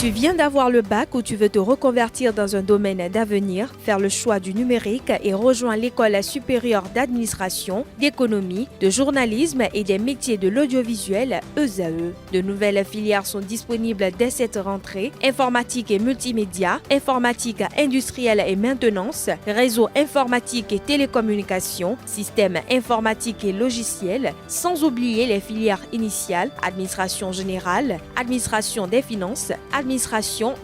Tu viens d'avoir le bac ou tu veux te reconvertir dans un domaine d'avenir, faire le choix du numérique et rejoindre l'école supérieure d'administration, d'économie, de journalisme et des métiers de l'audiovisuel, ESAE. De nouvelles filières sont disponibles dès cette rentrée: informatique et multimédia, informatique industrielle et maintenance, réseau informatique et télécommunications, système informatique et logiciel, sans oublier les filières initiales: administration générale, administration des finances, administration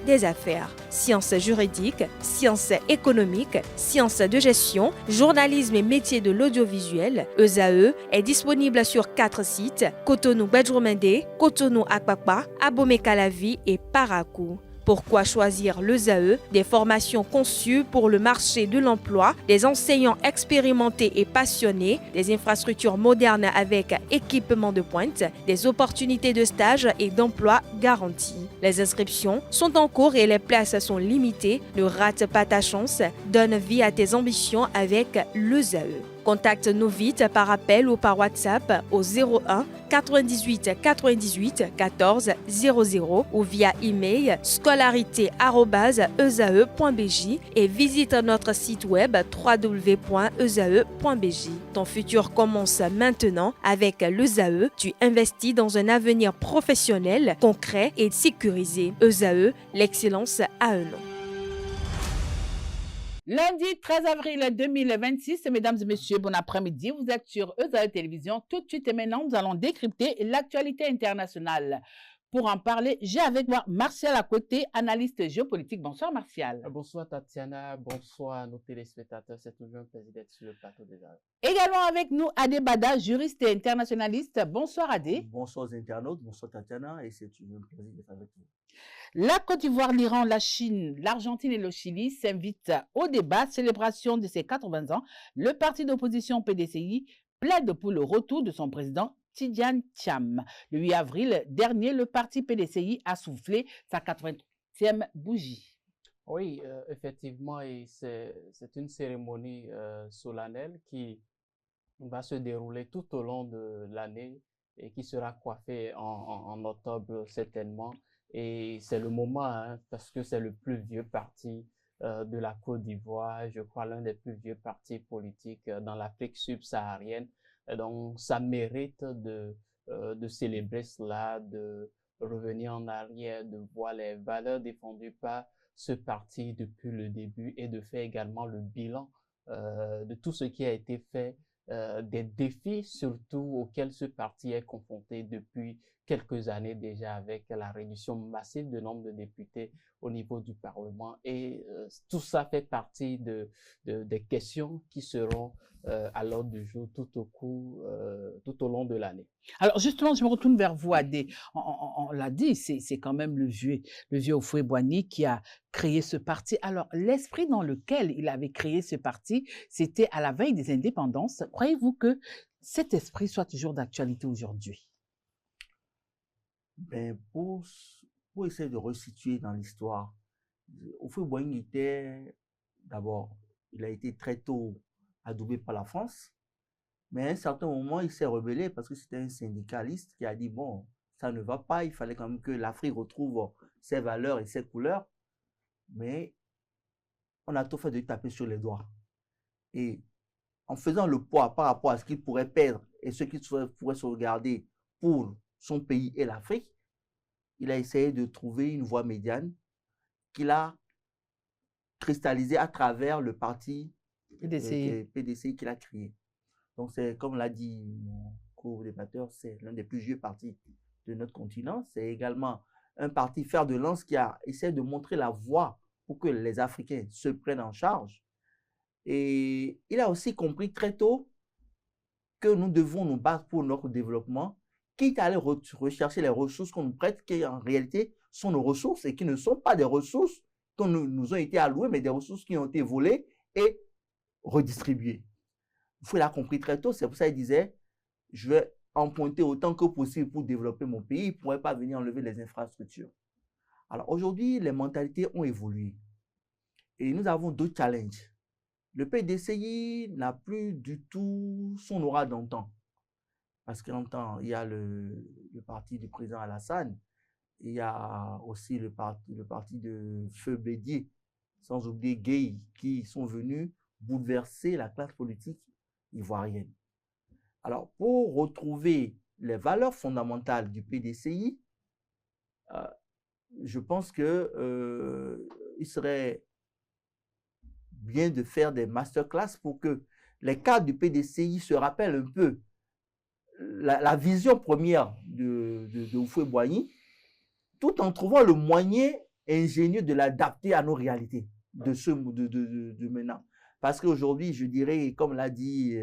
des affaires, sciences juridiques, sciences économiques, sciences de gestion, journalisme et métiers de l'audiovisuel. ESAE est disponible sur 4 sites: Cotonou-Badjoumendé, Cotonou-Akpakpa, Abomey-Calavi et Parakou. Pourquoi choisir l'ESAE? Des formations conçues pour le marché de l'emploi, des enseignants expérimentés et passionnés, des infrastructures modernes avec équipement de pointe, des opportunités de stage et d'emploi garanties. Les inscriptions sont en cours et les places sont limitées. Ne rate pas ta chance, donne vie à tes ambitions avec l'ESAE. Contacte-nous vite par appel ou par WhatsApp au 01 98 98 14 00 ou via email scolarité@esae.bj et visite notre site web www.esae.bj. Ton futur commence maintenant avec l'ESAE. Tu investis dans un avenir professionnel, concret et sécurisé. ESAE, l'excellence à un nom. Lundi 13 avril 2026, mesdames et messieurs, bon après-midi. Vous êtes sur ESAE Télévision. Tout de suite et maintenant, nous allons décrypter l'actualité internationale. Pour en parler, j'ai avec moi Martial Akoté, analyste géopolitique. Bonsoir Martial. Bonsoir Tatiana, bonsoir à nos téléspectateurs. C'est toujours un plaisir d'être sur le plateau des arts. Également avec nous, Adé Bada, juriste et internationaliste. Bonsoir Adé. Bonsoir aux internautes, bonsoir Tatiana, et c'est toujours un plaisir d'être avec vous. La Côte d'Ivoire, l'Iran, la Chine, l'Argentine et le Chili s'invitent au débat, célébration de ses 80 ans. Le parti d'opposition PDCI plaide pour le retour de son président Tidjane Thiam. Le 8 avril dernier, le parti PDCI a soufflé sa 80e bougie. Oui, effectivement, et c'est une cérémonie solennelle qui va se dérouler tout au long de l'année et qui sera coiffée en octobre certainement. Et c'est le moment, hein, parce que c'est le plus vieux parti de la Côte d'Ivoire, je crois l'un des plus vieux partis politiques dans l'Afrique subsaharienne. Donc, ça mérite de célébrer cela, de revenir en arrière, de voir les valeurs défendues par ce parti depuis le début et de faire également le bilan de tout ce qui a été fait, des défis surtout auxquels ce parti est confronté depuis quelques années déjà, avec la réduction massive du nombre de députés au niveau du Parlement. Et tout ça fait partie des questions qui seront à l'ordre du jour tout au long de l'année. Alors justement, je me retourne vers vous, Adé. On l'a dit, c'est quand même le vieux Houphouët-Boigny qui a créé ce parti. Alors l'esprit dans lequel il avait créé ce parti, c'était à la veille des indépendances. Croyez-vous que cet esprit soit toujours d'actualité aujourd'hui? Ben, pour essayer de resituer dans l'histoire, Houphouët-Boigny d'abord, il a été très tôt adoubé par la France, mais à un certain moment, il s'est rebellé parce que c'était un syndicaliste qui a dit, bon, ça ne va pas, il fallait quand même que l'Afrique retrouve ses valeurs et ses couleurs, mais on a tout fait de lui taper sur les doigts. Et en faisant le poids par rapport à ce qu'il pourrait perdre et ce qu'il pourrait sauvegarder pour son pays et l'Afrique, il a essayé de trouver une voie médiane qu'il a cristallisée à travers le parti PDCI qu'il a créé. Donc, c'est comme l'a dit mon co-débatteur, c'est l'un des plus vieux partis de notre continent. C'est également un parti fer de lance qui a essayé de montrer la voie pour que les Africains se prennent en charge. Et il a aussi compris très tôt que nous devons nous battre pour notre développement, quitte à aller rechercher les ressources qu'on nous prête, qui en réalité sont nos ressources et qui ne sont pas des ressources qui nous ont été allouées, mais des ressources qui ont été volées et redistribuées. Il l'a compris très tôt, c'est pour ça qu'il disait, je vais emprunter autant que possible pour développer mon pays, il ne pourrait pas venir enlever les infrastructures. Alors aujourd'hui, les mentalités ont évolué et nous avons deux challenges. Le PDCI n'a plus du tout son aura d'antan. Parce qu'en temps, il y a le parti du président Alassane il y a aussi le parti de Feu Bédier, sans oublier Gueye, qui sont venus bouleverser la classe politique ivoirienne. Alors, pour retrouver les valeurs fondamentales du PDCI, je pense que il serait bien de faire des masterclass pour que les cadres du PDCI se rappellent un peu la vision première de Houphouët-Boigny, tout en trouvant le moyen ingénieux de l'adapter à nos réalités de maintenant. Parce qu'aujourd'hui, je dirais, comme l'a dit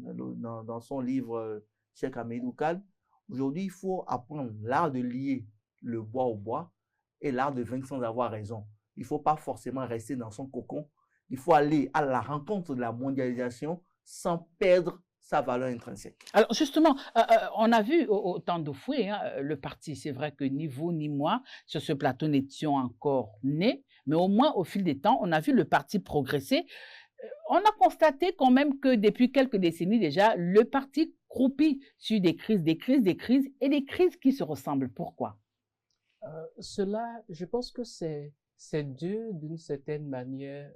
dans son livre Cheikh Hamidou Kane, aujourd'hui, il faut apprendre l'art de lier le bois au bois et l'art de vaincre sans avoir raison. Il ne faut pas forcément rester dans son cocon. Il faut aller à la rencontre de la mondialisation sans perdre sa valeur intrinsèque. Alors justement, on a vu au temps d'Houphouët, le parti, c'est vrai que ni vous ni moi, sur ce plateau, n'étions encore nés, mais au moins au fil des temps, on a vu le parti progresser. On a constaté quand même que depuis quelques décennies déjà, le parti croupit sur des crises et des crises qui se ressemblent. Pourquoi? Cela, je pense que c'est dû d'une certaine manière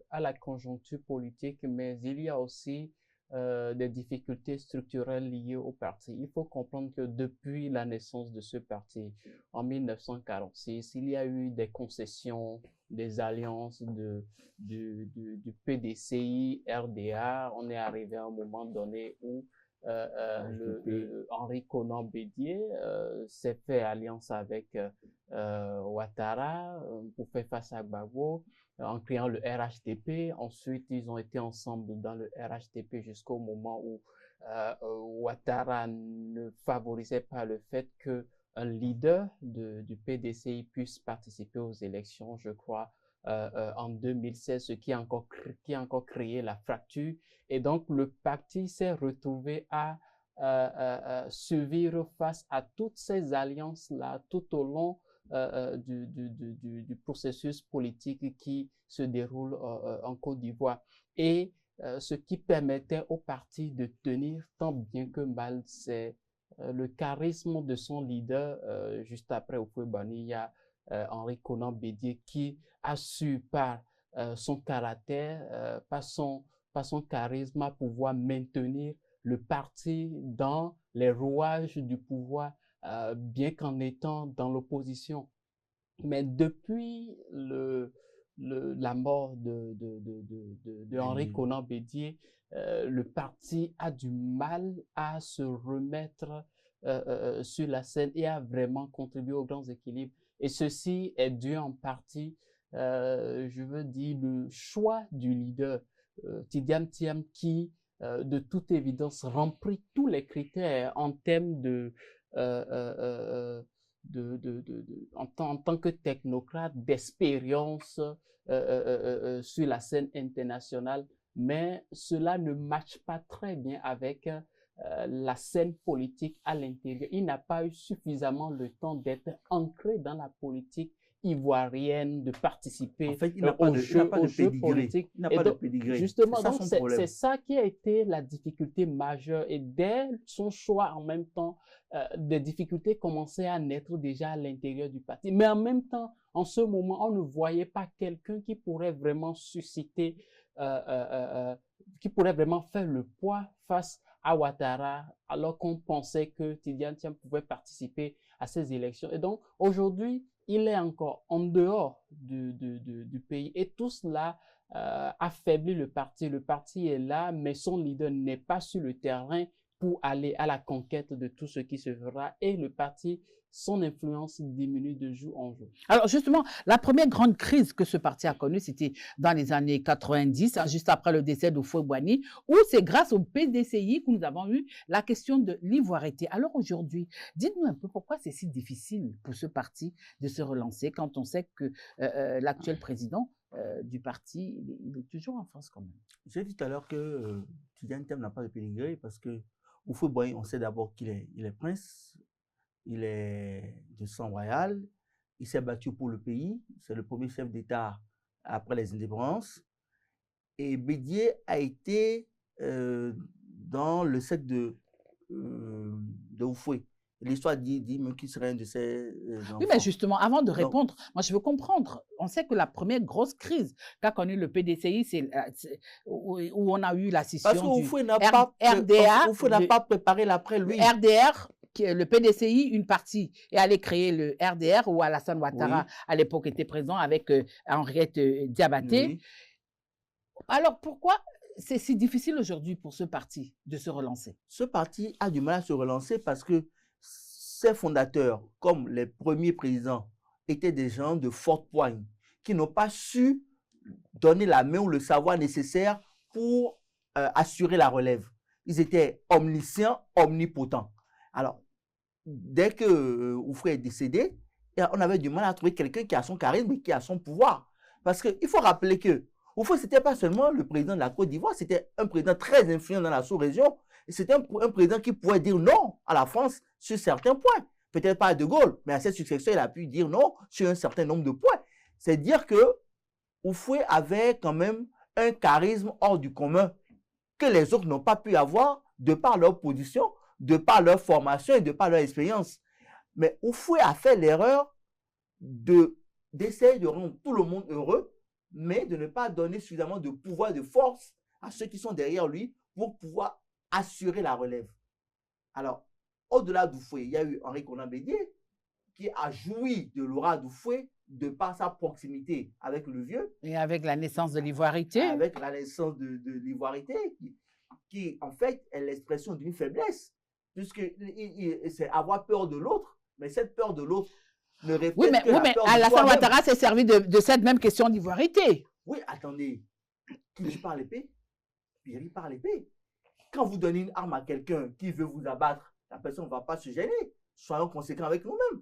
à la conjoncture politique, mais il y a aussi des difficultés structurelles liées au parti. Il faut comprendre que depuis la naissance de ce parti, en 1946, il y a eu des concessions, des alliances du PDCI, RDA. On est arrivé à un moment donné où Henri Konan Bédier s'est fait alliance avec Ouattara pour faire face à Gbagbo en créant le RHDP. Ensuite, ils ont été ensemble dans le RHDP jusqu'au moment où Ouattara ne favorisait pas le fait qu'un leader du PDCI puisse participer aux élections, je crois, en 2016, ce qui a encore créé la fracture. Et donc, le parti s'est retrouvé à survivre face à toutes ces alliances-là tout au long du processus politique qui se déroule en Côte d'Ivoire. Et ce qui permettait au parti de tenir tant bien que mal, c'est le charisme de son leader. Juste après Houphouët-Boigny, il y a Henri Konan Bédier qui a su par son caractère, par son charisme, à pouvoir maintenir le parti dans les rouages du pouvoir, bien qu'en étant dans l'opposition. Mais depuis la mort de Henri Konan Bédier, le parti a du mal à se remettre sur la scène et à vraiment contribuer aux grands équilibres. Et ceci est dû en partie, je veux dire, le choix du leader, Tidiane Thiam, qui, de toute évidence, remplit tous les critères en termes en tant que technocrate, d'expérience sur la scène internationale, mais cela ne matche pas très bien avec la scène politique à l'intérieur. Il n'a pas eu suffisamment le temps d'être ancré dans la politique ivoirienne, de participer en fait, aux jeux politiques. Il n'a pas de pédigré. Justement, c'est ça qui a été la difficulté majeure. Et dès son choix, en même temps, des difficultés commençaient à naître déjà à l'intérieur du parti. Mais en même temps, en ce moment, on ne voyait pas quelqu'un qui pourrait vraiment susciter, qui pourrait vraiment faire le poids face à Ouattara, alors qu'on pensait que Tidiane Thiam pouvait participer à ces élections. Et donc, aujourd'hui, il est encore en dehors du pays. Et tout cela affaiblit le parti. Le parti est là, mais son leader n'est pas sur le terrain pour aller à la conquête de tout ce qui se fera. Et le parti, son influence diminue de jour en jour. Alors justement, la première grande crise que ce parti a connue, c'était dans les années 90, juste après le décès d'Houphouët-Boigny, où c'est grâce au PDCI que nous avons eu la question de l'ivoirité. Alors aujourd'hui, dites-nous un peu pourquoi c'est si difficile pour ce parti de se relancer quand on sait que l'actuel président du parti, il est toujours en France quand même. J'ai dit tout à l'heure que Tidiane Thiam n'a pas de pédigré parce que Houphouët-Boigny, on sait d'abord qu'il est prince. Il est de sang royal, il s'est battu pour le pays, c'est le premier chef d'État après les indépendances. Et Bédier a été dans le cercle de Houphouët. L'histoire dit même qu'il serait un de ses Oui, enfants. mais justement, avant de Donc, répondre, moi je veux comprendre. On sait que la première grosse crise qu'a connue le PDCI, c'est où on a eu la parce scission du qu'Oufoué n'a pas, RDA, Oufoué n'a pas préparé l'après le lui. RDR, le PDCI, une partie, est allé créer le RDR où Alassane Ouattara, Oui, à l'époque, était présent avec Henriette Diabaté. oui. Alors pourquoi c'est si difficile aujourd'hui pour ce parti de se relancer? Ce parti a du mal à se relancer parce que ses fondateurs, comme les premiers présidents, étaient des gens de forte poigne qui n'ont pas su donner la main ou le savoir nécessaire pour assurer la relève. Ils étaient omniscients, omnipotents. Alors, dès que Oufoué est décédé, on avait du mal à trouver quelqu'un qui a son charisme et qui a son pouvoir. Parce qu'il faut rappeler que Oufoué, ce n'était pas seulement le président de la Côte d'Ivoire, c'était un président très influent dans la sous-région. Et c'était un président qui pouvait dire non à la France sur certains points. Peut-être pas à De Gaulle, mais à cette succession, il a pu dire non sur un certain nombre de points. C'est dire que Oufoué avait quand même un charisme hors du commun que les autres n'ont pas pu avoir de par leur position, de par leur formation et de par leur expérience. Mais Oufoué a fait l'erreur d'essayer de rendre tout le monde heureux, mais de ne pas donner suffisamment de pouvoir, de force à ceux qui sont derrière lui pour pouvoir assurer la relève. Alors, au-delà d'Oufoué, il y a eu Henri Konan Bédié qui a joui de l'aura d'Oufoué de par sa proximité avec le vieux. Et avec la naissance de l'ivoirité. Avec la naissance de l'ivoirité, qui en fait est l'expression d'une faiblesse, puisque c'est avoir peur de l'autre, mais cette peur de l'autre ne reflète Oui, mais, que la peur de Alassane soi-même. Ouattara s'est servi de cette même question d'ivoirité. Oui, attendez, qui rit par l'épée, il rit par l'épée. Quand vous donnez une arme à quelqu'un qui veut vous abattre, la personne ne va pas se gêner. Soyons conséquents avec nous-mêmes.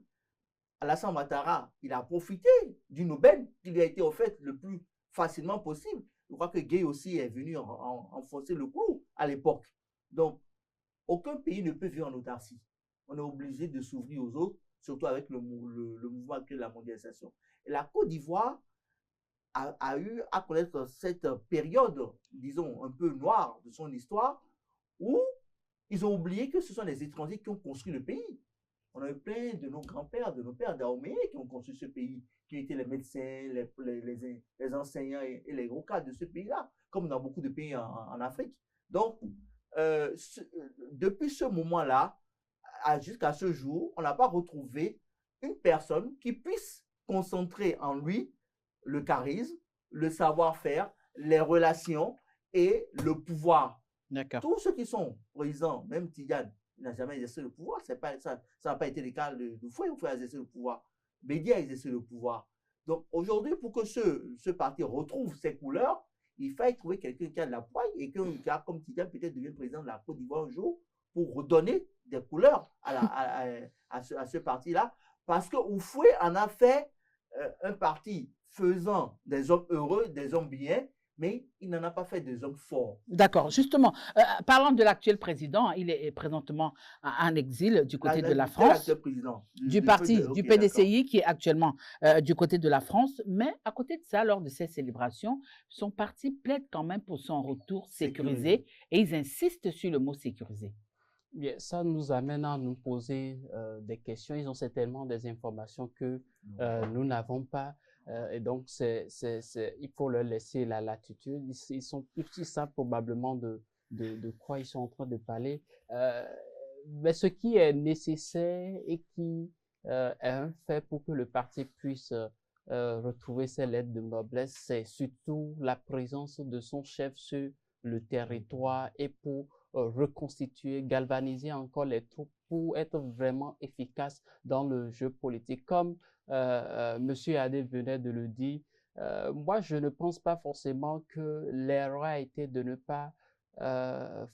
Alassane Ouattara, il a profité d'une aubaine qui lui a été offerte le plus facilement possible. Je crois que Gueye aussi est venu enfoncer le clou à l'époque. Donc, aucun pays ne peut vivre en autarcie. On est obligé de s'ouvrir aux autres, surtout avec le mouvement actuel de la mondialisation. Et la Côte d'Ivoire a eu à connaître cette période, disons, un peu noire de son histoire, où ils ont oublié que ce sont les étrangers qui ont construit le pays. On a eu plein de nos grands-pères, de nos pères Dahomey qui ont construit ce pays, qui étaient les médecins, les enseignants et les gros cadres de ce pays-là, comme dans beaucoup de pays en Afrique. Donc, depuis ce moment-là, jusqu'à ce jour, on n'a pas retrouvé une personne qui puisse concentrer en lui le charisme, le savoir-faire, les relations et le pouvoir. D'accord. Tous ceux qui sont présidents, même Tidiane, il n'a jamais exercé le pouvoir. Ça n'a pas été le cas de Foué. Foué a exercé le pouvoir. Bédié a exercé le pouvoir. Donc aujourd'hui, pour que ce parti retrouve ses couleurs, il fallait trouver quelqu'un qui a de la poigne et qui a, comme Tidiane, peut-être devient président de la Côte d'Ivoire un jour pour redonner des couleurs à ce parti-là. Parce que Oufoué en a fait un parti faisant des hommes heureux, des hommes bien, mais il n'en a pas fait des hommes forts. D'accord, justement, parlant de l'actuel président, il est présentement en exil du côté de la France, du parti, du PDCI qui est actuellement du côté de la France, mais à côté de ça, lors de ces célébrations, son parti plaide quand même pour son retour sécurisé et ils insistent sur le mot sécurisé. Bien, ça nous amène à nous poser des questions. Ils ont certainement des informations que nous n'avons pas. Et donc, il faut leur laisser la latitude. Ils sont plus savent probablement de quoi ils sont en train de parler. Mais ce qui est nécessaire et qui est un fait pour que le parti puisse retrouver ses lettres de noblesse, c'est surtout la présence de son chef sur le territoire et pour reconstituer, galvaniser encore les troupes pour être vraiment efficace dans le jeu politique. Comme Monsieur Adé venait de le dire, moi je ne pense pas forcément que l'erreur a été de ne pas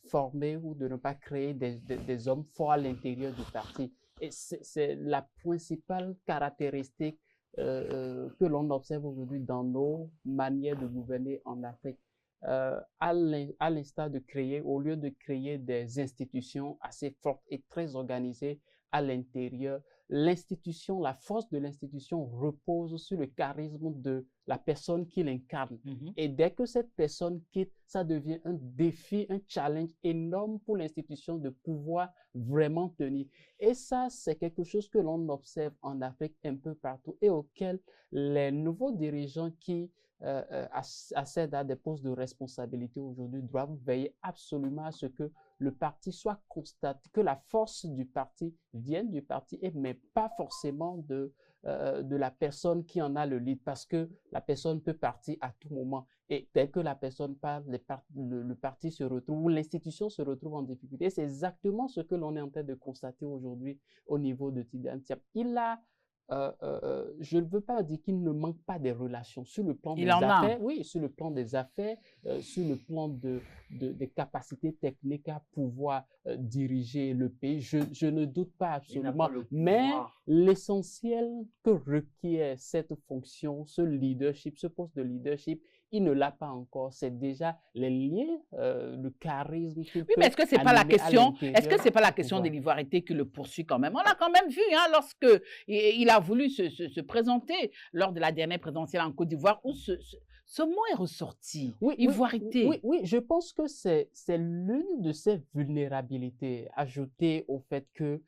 former ou de ne pas créer des hommes forts à l'intérieur du parti. Et c'est la principale caractéristique que l'on observe aujourd'hui dans nos manières de gouverner en Afrique. À l'instar de créer, au lieu de créer des institutions assez fortes et très organisées à l'intérieur, l'institution, la force de l'institution repose sur le charisme de la personne qui l'incarne. Et dès que cette personne quitte, ça devient un défi, un challenge énorme pour l'institution de pouvoir vraiment tenir. Et ça, c'est quelque chose que l'on observe en Afrique un peu partout et auquel les nouveaux dirigeants qui accèdent à des postes de responsabilité aujourd'hui doivent veiller absolument à ce que le parti soit constaté, que la force du parti vienne du parti, mais pas forcément de la personne qui en a le lead, parce que la personne peut partir à tout moment. Et dès que la personne part, le parti se retrouve, ou l'institution se retrouve en difficulté. C'est exactement ce que l'on est en train de constater aujourd'hui au niveau de Tidiane Diaby. Je ne veux pas dire qu'il ne manque pas des relations sur le plan des affaires, oui, sur le plan des affaires, sur le plan des capacités techniques à pouvoir diriger le pays. Je ne doute pas absolument, mais l'essentiel que requiert cette fonction, ce leadership, ce poste de leadership, il ne l'a pas encore. C'est déjà les liens, le charisme. Oui, mais est-ce que c'est pas la question? Est-ce que c'est pas la question de l'ivoirité qui le poursuit quand même? On l'a quand même vu, hein, lorsque il a voulu se présenter lors de la dernière présidentielle en Côte d'Ivoire, où ce mot est ressorti. Oui, ivoirité. Oui, je pense que c'est l'une de ces vulnérabilités ajoutées au fait que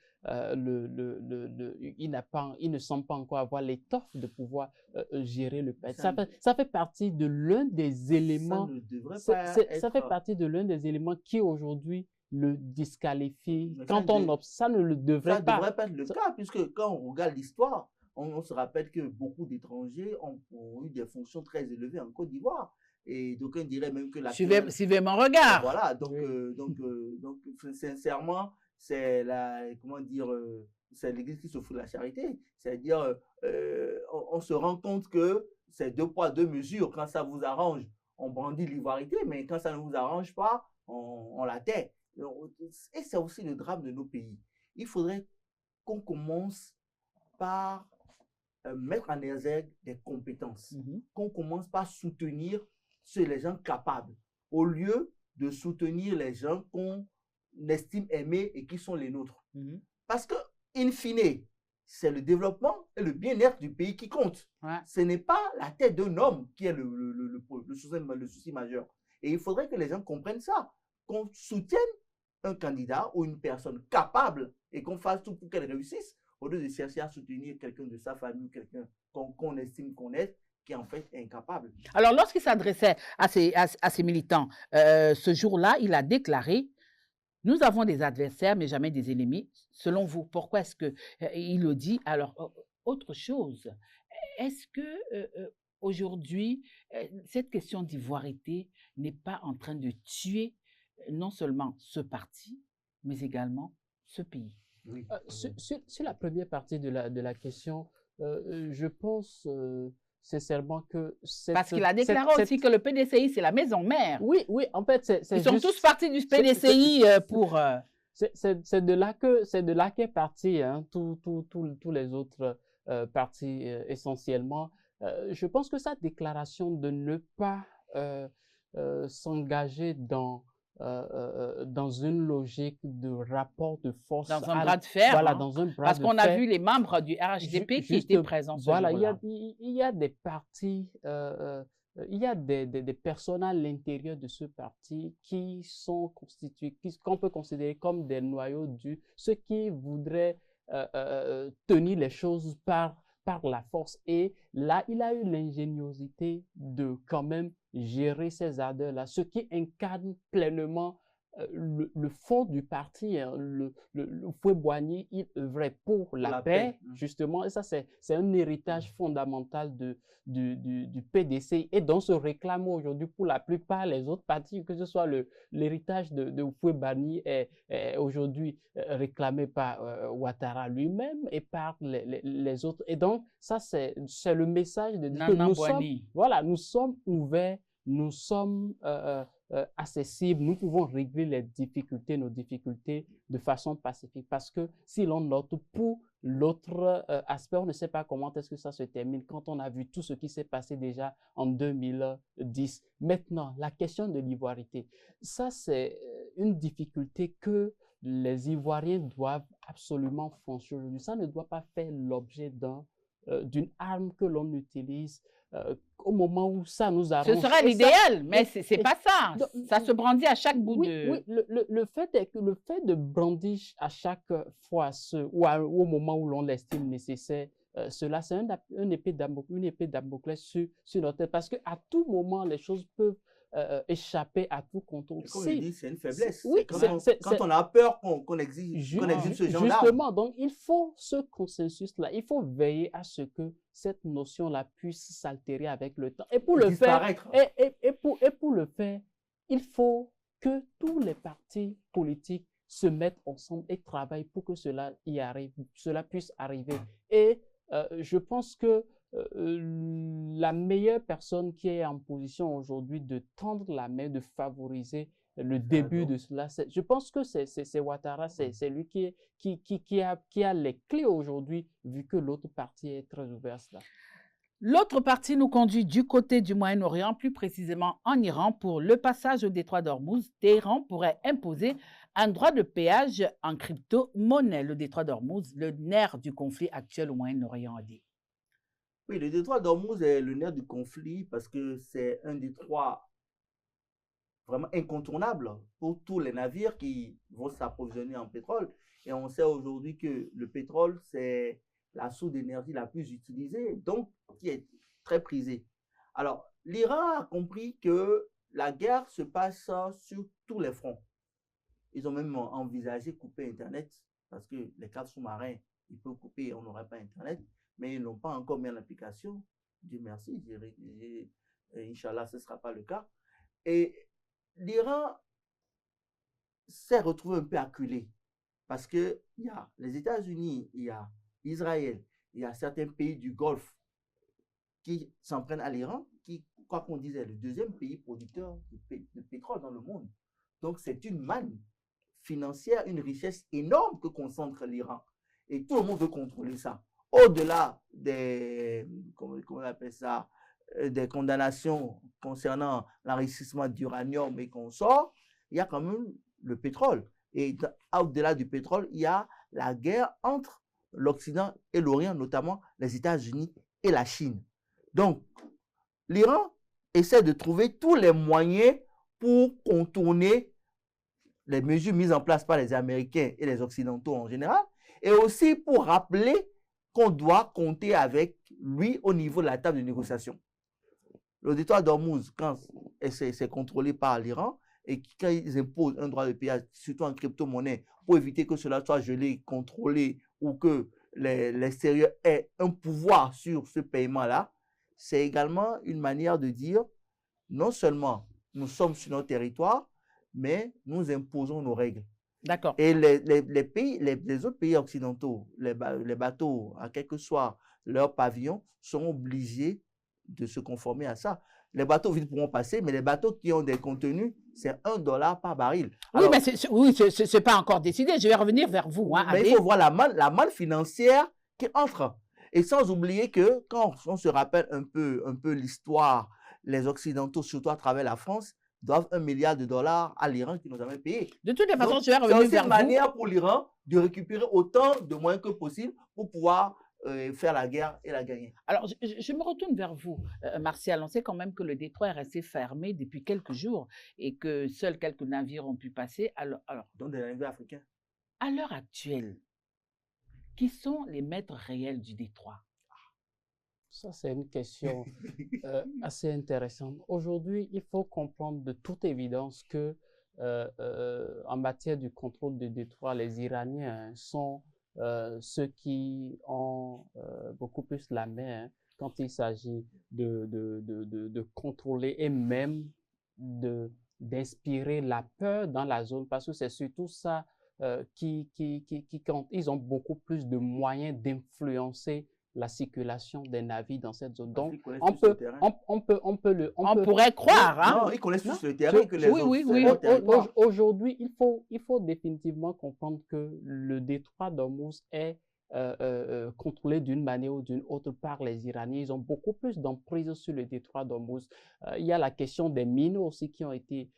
il ne semble pas encore avoir l'étoffe de pouvoir gérer le pays. Ça fait partie de l'un des éléments. Ça fait partie de l'un des éléments qui aujourd'hui le disqualifie. Quand on observe, ça ne le devrait pas. Ça ne devrait pas être le cas, puisque quand on regarde l'histoire, on se rappelle que beaucoup d'étrangers ont eu des fonctions très élevées en Côte d'Ivoire. Et d'aucuns diraient même que la... Suivez mon regard. Voilà, donc sincèrement, c'est comment dire, c'est l'Église qui se fout de la charité. C'est-à-dire, on se rend compte que c'est 2 poids, 2 mesures. Quand ça vous arrange, on brandit l'ivoirité, mais quand ça ne vous arrange pas, on la tait. Et c'est aussi le drame de nos pays. Il faudrait qu'on commence par mettre en exergue des compétences, qu'on commence par soutenir les gens capables, au lieu de soutenir les gens qu'on estime aimer et qui sont les nôtres. Parce que, in fine, c'est le développement et le bien-être du pays qui compte. Ce n'est pas la tête d'un homme qui est le souci majeur. Et il faudrait que les gens comprennent ça, qu'on soutienne un candidat ou une personne capable et qu'on fasse tout pour qu'elle réussisse, au lieu de chercher à soutenir quelqu'un de sa famille, quelqu'un qu'on estime connaître, qui est en fait incapable. Alors, lorsqu'il s'adressait à ses militants, ce jour-là, il a déclaré: nous avons des adversaires, mais jamais des ennemis. Selon vous, pourquoi est-ce qu'il le dit? Alors, autre chose, est-ce que aujourd'hui, cette question d'ivoirité n'est pas en train de tuer non seulement ce parti, mais également ce pays? Oui. Sur la première partie de la question, je pense sincèrement que... Parce qu'il a déclaré aussi que le PDCI, c'est la maison mère. Oui, en fait, ils sont tous partis du PDCI pour... C'est de là qu'est parti, hein, tous les autres partis essentiellement. Je pense que sa déclaration de ne pas s'engager dans une logique de rapport de force. Dans un bras de fer. Voilà, dans un bras de fer. Parce qu'on a vu les membres du RHDP qui étaient présents ce jour-là. Voilà, il y a des partis, il y a des personnes à l'intérieur de ce parti qui sont constitués, qu'on peut considérer comme des noyaux durs, ceux qui voudraient tenir les choses par la force. Et là, il a eu l'ingéniosité de quand même gérer ces ardeurs-là, ce qui incarne pleinement le fond du parti. Hein. Le Houphouët-Boigny, il œuvrait pour la paix, justement, et ça, c'est un héritage fondamental du PDC, et dont se réclament aujourd'hui pour la plupart les autres partis, que ce soit l'héritage de Houphouët-Boigny est aujourd'hui réclamé par Ouattara lui-même et par les autres. Et donc, ça, c'est le message de dire que nous sommes ouverts, nous sommes accessibles, nous pouvons régler nos difficultés de façon pacifique, parce que si l'on note pour l'autre aspect, on ne sait pas comment est-ce que ça se termine quand on a vu tout ce qui s'est passé déjà en 2010. Maintenant, la question de l'ivoirité, ça c'est une difficulté que les Ivoiriens doivent absolument foncer aujourd'hui. Ça ne doit pas faire l'objet d'une arme que l'on utilise au moment où ça nous arrange. Ce serait l'idéal, mais ce n'est pas ça. Ça se brandit à chaque bout de... Oui, le fait est que le fait de brandir à chaque fois au moment où l'on l'estime nécessaire, cela, c'est une épée Damoclès sur notre tête. Parce qu'à tout moment, les choses peuvent échapper à tout contrôle. Comme je dis, c'est une faiblesse. Oui, quand on a peur qu'on exige ce genre d'arme. Justement, donc il faut ce consensus-là, il faut veiller à ce que cette notion-là puisse s'altérer avec le temps. Et pour le faire, et pour le faire, il faut que tous les partis politiques se mettent ensemble et travaillent pour que cela puisse arriver. Et je pense que la meilleure personne qui est en position aujourd'hui de tendre la main, de favoriser le début de cela, je pense que c'est Ouattara, c'est lui qui a les clés aujourd'hui, vu que l'autre parti est très ouvert à cela. L'autre partie nous conduit du côté du Moyen-Orient, plus précisément en Iran, pour le passage au détroit d'Ormuz. Téhéran pourrait imposer un droit de péage en crypto-monnaie. Le détroit d'Ormuz, le nerf du conflit actuel au Moyen-Orient, a dit. Oui, le détroit d'Ormuz est le nerf du conflit parce que c'est un détroit vraiment incontournable pour tous les navires qui vont s'approvisionner en pétrole. Et on sait aujourd'hui que le pétrole, c'est la source d'énergie la plus utilisée, donc qui est très prisée. Alors, l'Iran a compris que la guerre se passe sur tous les fronts. Ils ont même envisagé couper Internet parce que les câbles sous-marins, ils peuvent couper et on n'aurait pas Internet, mais ils n'ont pas encore mis en application. Dieu merci, Inch'Allah, ce ne sera pas le cas. Et l'Iran s'est retrouvé un peu acculé parce qu'il y a les États-Unis, il y a Israël, il y a certains pays du Golfe qui s'en prennent à l'Iran, qui, quoi qu'on dise, est le deuxième pays producteur de pétrole dans le monde. Donc, c'est une manne financière, une richesse énorme que concentre l'Iran. Et tout le monde veut contrôler ça. Au-delà des, comment on appelle ça, des condamnations concernant l'enrichissement d'uranium et consorts, il y a quand même le pétrole. Et au-delà du pétrole, il y a la guerre entre l'Occident et l'Orient, notamment les États-Unis et la Chine. Donc, l'Iran essaie de trouver tous les moyens pour contourner les mesures mises en place par les Américains et les Occidentaux en général, et aussi pour rappeler qu'on doit compter avec lui au niveau de la table de négociation. Le détroit d'Ormuz, quand c'est contrôlé par l'Iran, et quand ils imposent un droit de péage, surtout en crypto-monnaie, pour éviter que cela soit gelé, contrôlé, ou que l'extérieur ait un pouvoir sur ce paiement-là, c'est également une manière de dire, non seulement nous sommes sur notre territoire, mais nous imposons nos règles. D'accord. Et les autres pays occidentaux, les bateaux, à quel que soit leur pavillon, sont obligés de se conformer à ça. Les bateaux vides pourront passer, mais les bateaux qui ont des contenus, c'est $1 par baril. Alors, oui, mais ce n'est pas encore décidé. Je vais revenir vers vous. Hein, mais il faut voir la manne financière qui entre. Et sans oublier que quand on se rappelle un peu l'histoire, les Occidentaux, surtout à travers la France, doivent $1 milliard à l'Iran qui nous avait payé. De toutes les façons, je vais revenir vers vous. C'est une manière pour l'Iran de récupérer autant de moyens que possible pour pouvoir faire la guerre et la gagner. Alors, je me retourne vers vous, Martial. On sait quand même que le détroit est resté fermé depuis quelques jours et que seuls quelques navires ont pu passer. Donc des navires africains. À l'heure actuelle, qui sont les maîtres réels du détroit? Ça, c'est une question assez intéressante. Aujourd'hui, il faut comprendre de toute évidence que en matière du contrôle du détroit, les Iraniens sont ceux qui ont beaucoup plus la main quand il s'agit de contrôler et même d'inspirer la peur dans la zone, parce que c'est surtout ça qui compte. Ils ont beaucoup plus de moyens d'influencer la circulation des navires dans cette zone. Donc, on pourrait croire, hein? Non, ils connaissent plus le terrain que les autres. Oui. Aujourd'hui, il faut définitivement comprendre que le détroit d'Ormuz est contrôlé d'une manière ou d'une autre par les Iraniens. Ils ont beaucoup plus d'emprise sur le détroit d'Ormuz. Il y a la question des mines aussi qui ont été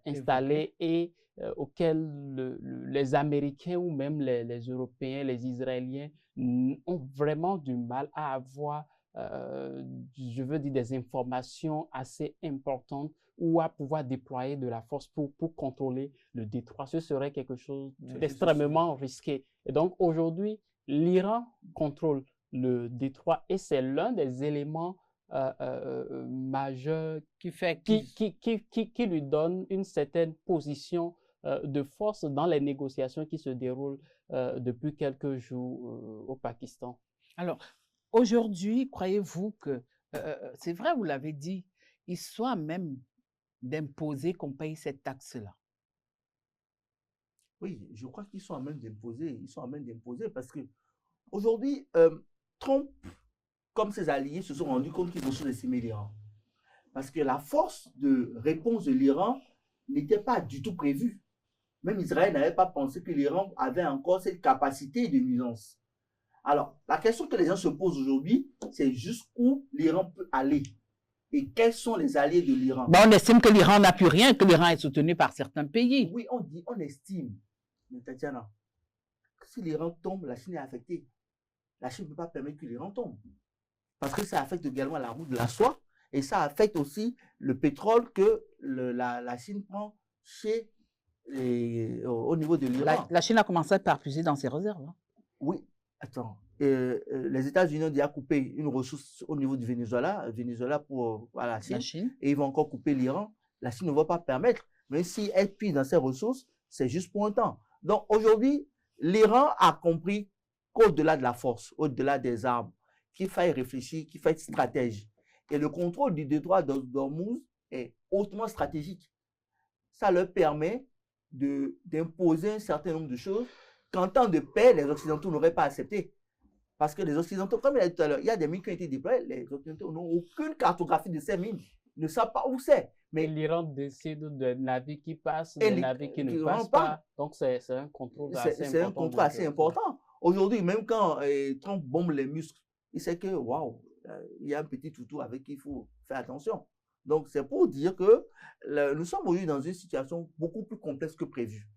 installées et auxquels les Américains ou même les Européens, les Israéliens ont vraiment du mal à avoir, je veux dire, des informations assez importantes ou à pouvoir déployer de la force pour contrôler le détroit. Ce serait quelque chose d'extrêmement risqué. Et donc aujourd'hui, l'Iran contrôle le détroit et c'est l'un des éléments majeurs qui lui donne une certaine position de force dans les négociations qui se déroulent depuis quelques jours au Pakistan. Alors, aujourd'hui, croyez-vous que, c'est vrai, vous l'avez dit, il soit même d'imposer qu'on paye cette taxe-là? Oui, je crois qu'ils sont à même d'imposer. Ils sont à même d'imposer parce que aujourd'hui, Trump, comme ses alliés, se sont rendus compte qu'ils ont sous-estimé l'Iran. Parce que la force de réponse de l'Iran n'était pas du tout prévue. Même Israël n'avait pas pensé que l'Iran avait encore cette capacité de nuisance. Alors, la question que les gens se posent aujourd'hui, c'est jusqu'où l'Iran peut aller et quels sont les alliés de l'Iran. On estime que l'Iran n'a plus rien, que l'Iran est soutenu par certains pays. Oui, on estime. Mais Tatiana, si l'Iran tombe, la Chine est affectée. La Chine ne peut pas permettre que l'Iran tombe. Parce que ça affecte également la route de la soie et ça affecte aussi le pétrole que la Chine prend au niveau de l'Iran. La Chine a commencé par puiser dans ses réserves. Hein. Oui, attends. Les États-Unis ont déjà coupé une ressource au niveau du Venezuela pour la Chine, et ils vont encore couper l'Iran. La Chine ne va pas permettre, même si elle puise dans ses ressources, c'est juste pour un temps. Donc aujourd'hui, l'Iran a compris qu'au-delà de la force, au-delà des armes, qu'il faille réfléchir, qu'il faille être stratège. Et le contrôle du détroit d'Ormuz est hautement stratégique. Ça leur permet d'imposer un certain nombre de choses qu'en temps de paix, les Occidentaux n'auraient pas accepté. Parce que les Occidentaux, comme il a dit tout à l'heure, il y a des mines qui ont été déployées, les Occidentaux n'ont aucune cartographie de ces mines, ne savent pas où c'est. Mais l'Iran décide des navires qui passent, des navires qui ne passent pas. Donc c'est un contrôle assez important. C'est un contrôle assez important. Aujourd'hui, même quand Trump bombe les muscles, il sait que, waouh, il y a un petit toutou avec qui il faut faire attention. Donc, c'est pour dire que nous sommes aujourd'hui dans une situation beaucoup plus complexe que prévu.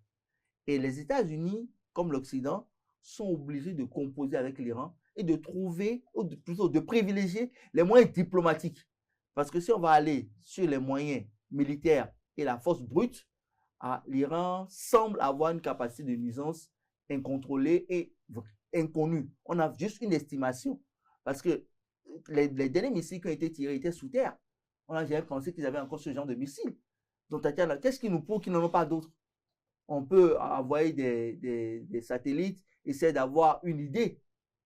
Et les États-Unis, comme l'Occident, sont obligés de composer avec l'Iran et de trouver, ou plutôt de privilégier les moyens diplomatiques. Parce que si on va aller sur les moyens militaires et la force brute, l'Iran semble avoir une capacité de nuisance incontrôlée et inconnue. On a juste une estimation. Parce que les derniers missiles qui ont été tirés étaient sous terre. On a jamais pensé qu'ils avaient encore ce genre de missiles. Donc, Tatiana, qu'est-ce qui nous prouve qu'ils n'en ont pas d'autres? On peut envoyer des satellites, essayer d'avoir une idée,